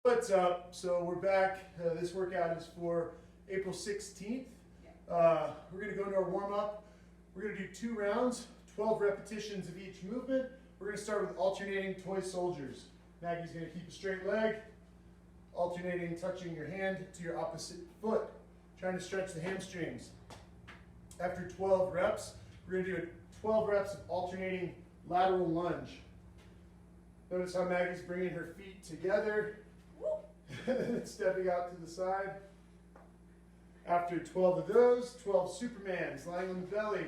What's up? So we're back. This workout is for April 16th. We're going to go into our warm-up. We're going to do 2 rounds, 12 repetitions of each movement. We're going to start with alternating toy soldiers. Maggie's going to keep a straight leg, alternating, touching your hand to your opposite foot, trying to stretch the hamstrings. After 12 reps, we're going to do 12 reps of alternating lateral lunge. Notice how Maggie's bringing her feet together, stepping out to the side. After 12 of those, 12 Supermans, lying on the belly,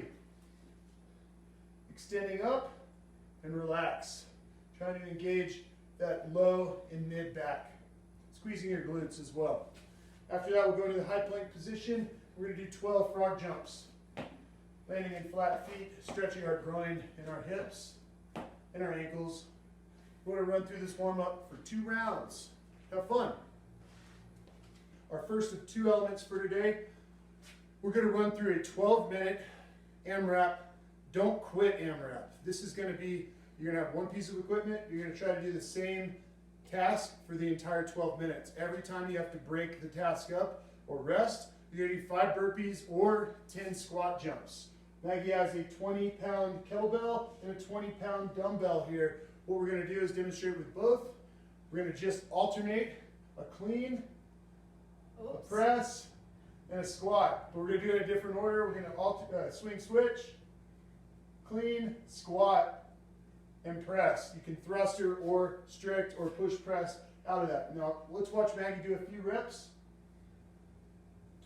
extending up and relax. Trying to engage that low and mid back, squeezing your glutes as well. After that, we'll go to the high plank position. We're going to do 12 frog jumps, landing in flat feet, stretching our groin and our hips and our ankles. We're going to run through this warm-up for 2 rounds. Have fun. Our first of 2 elements for today, we're going to run through a 12-minute AMRAP, don't quit AMRAP. This is going to be, you're going to have one piece of equipment, you're going to try to do the same task for the entire 12 minutes. Every time you have to break the task up or rest, you're going to do 5 burpees or 10 squat jumps. Maggie has a 20-pound kettlebell and a 20-pound dumbbell here. What we're going to do is demonstrate with both. We're going to just alternate a clean, a press, and a squat. But we're going to do it in a different order. We're going to swing switch, clean, squat, and press. You can thruster or strict or push press out of that. Now let's watch Maggie do a few reps.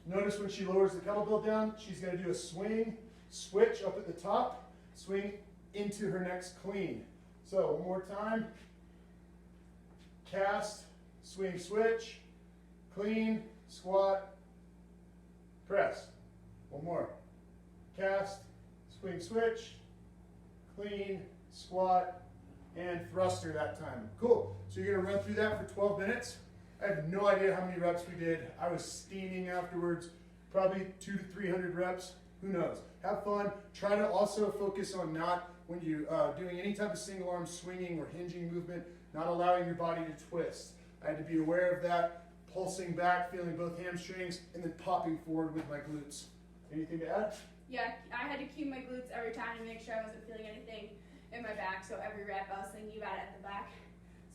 Notice when she lowers the kettlebell down, she's going to do a swing, switch up at the top, swing into her next clean. So one more time, cast, swing, switch, clean, squat, press. One more, cast, swing, switch, clean, squat, and thruster that time. Cool, so you're gonna run through that for 12 minutes. I have no idea how many reps we did. I was steaming afterwards, probably 200 to 300 reps, who knows. Have fun, try to also focus on not, when you doing any type of single arm swinging or hinging movement, not allowing your body to twist. I had to be aware of that, pulsing back, feeling both hamstrings, and then popping forward with my glutes. Anything to add? Yeah, I had to cue my glutes every time to make sure I wasn't feeling anything in my back, so every rep I was thinking about it at the back,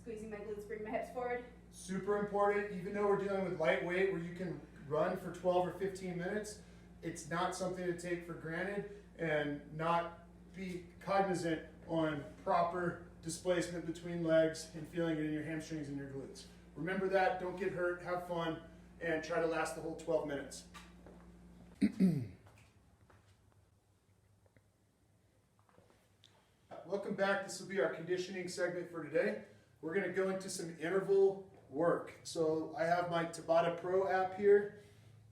squeezing my glutes, bring my hips forward. Super important, even though we're dealing with lightweight where you can run for 12 or 15 minutes, it's not something to take for granted and not be cognizant on proper displacement between legs and feeling it in your hamstrings and your glutes. Remember that, don't get hurt, have fun, and try to last the whole 12 minutes. Welcome back. This will be our conditioning segment for today. We're going to go into some interval work. So I have my Tabata Pro app here.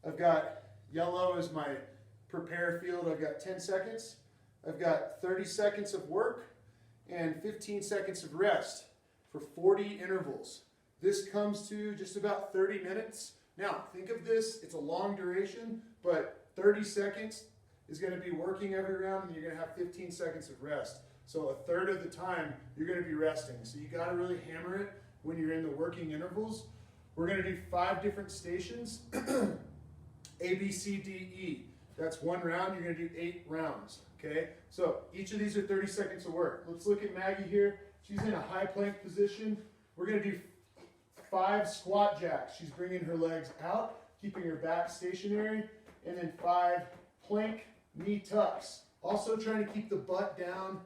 I've got yellow as my prepare field. I've got 10 seconds. I've got 30 seconds of work and 15 seconds of rest for 40 intervals. This comes to just about 30 minutes. Now, think of this, it's a long duration, but 30 seconds is going to be working every round, and you're going to have 15 seconds of rest. So a third of the time, you're going to be resting. So you got to really hammer it when you're in the working intervals. We're going to do 5 different stations, A, B, C, D, E. That's 1 round, you're going to do 8 rounds, okay? So each of these are 30 seconds of work. Let's look at Maggie here. She's in a high plank position. We're going to do 5 squat jacks. She's bringing her legs out, keeping her back stationary, and then 5 plank knee tucks. Also trying to keep the butt down.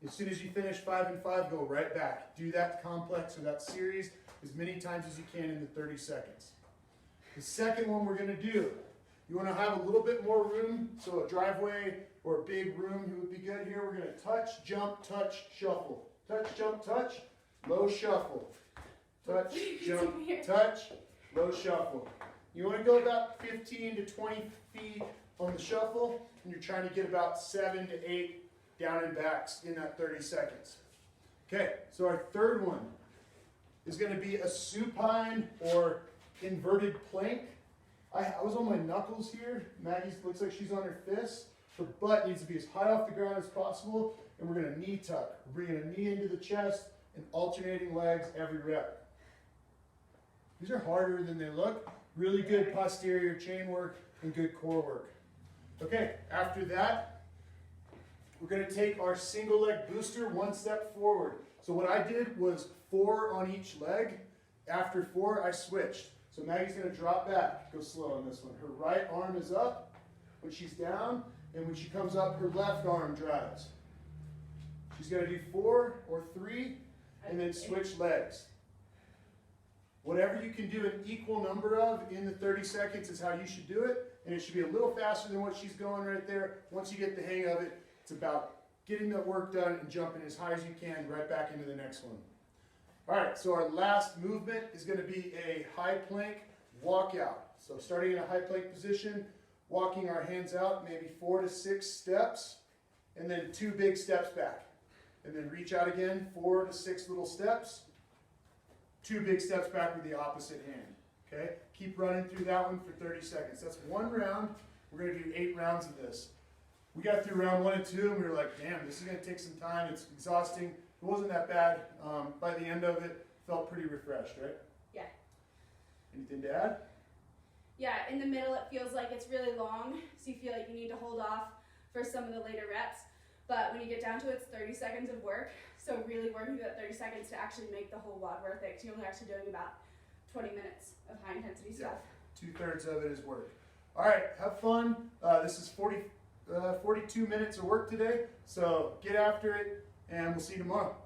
As soon as you finish 5 and 5, go right back. Do that complex or that series as many times as you can in the 30 seconds. The second one we're going to do, you want to have a little bit more room, so a driveway or a big room would be good here. We're going to touch, jump, touch, shuffle. Touch, jump, touch, low shuffle. Touch, jump, touch, low shuffle. You want to go about 15 to 20 feet on the shuffle, and you're trying to get about 7 to 8 down and backs in that 30 seconds. Okay, so our third one is going to be a supine or inverted plank. I was on my knuckles here. Maggie looks like she's on her fists. Her butt needs to be as high off the ground as possible, and we're going to knee tuck. We're bringing a knee into the chest and alternating legs every rep. These are harder than they look. Really good posterior chain work and good core work. Okay, after that, we're going to take our single leg booster one step forward. So what I did was 4 on each leg. After 4, I switched. So Maggie's going to drop back. Go slow on this one. Her right arm is up when she's down, and when she comes up, her left arm drives. She's going to do 4 or 3, and then switch legs. Whatever you can do an equal number of in the 30 seconds is how you should do it, and it should be a little faster than what she's going right there. Once you get the hang of it, it's about getting that work done and jumping as high as you can right back into the next one. All right, so our last movement is going to be a high plank walkout. So starting in a high plank position, walking our hands out maybe 4 to 6 steps, and then 2 big steps back. And then reach out again, 4 to 6 little steps, 2 big steps back with the opposite hand. Okay? Keep running through that one for 30 seconds. That's 1 round. We're going to do 8 rounds of this. We got through round 1 and 2, and we were like, damn, this is going to take some time. It's exhausting. It wasn't that bad. By the end of it, felt pretty refreshed, right? Yeah. Anything to add? Yeah, in the middle it feels like it's really long, so you feel like you need to hold off for some of the later reps. But when you get down to it, it's 30 seconds of work. So really working that 30 seconds to actually make the whole WOD worth it, because you're only actually doing about 20 minutes of high intensity stuff. 2/3 of it is work. All right, have fun. This is 42 minutes of work today, so get after it, and we'll see you tomorrow.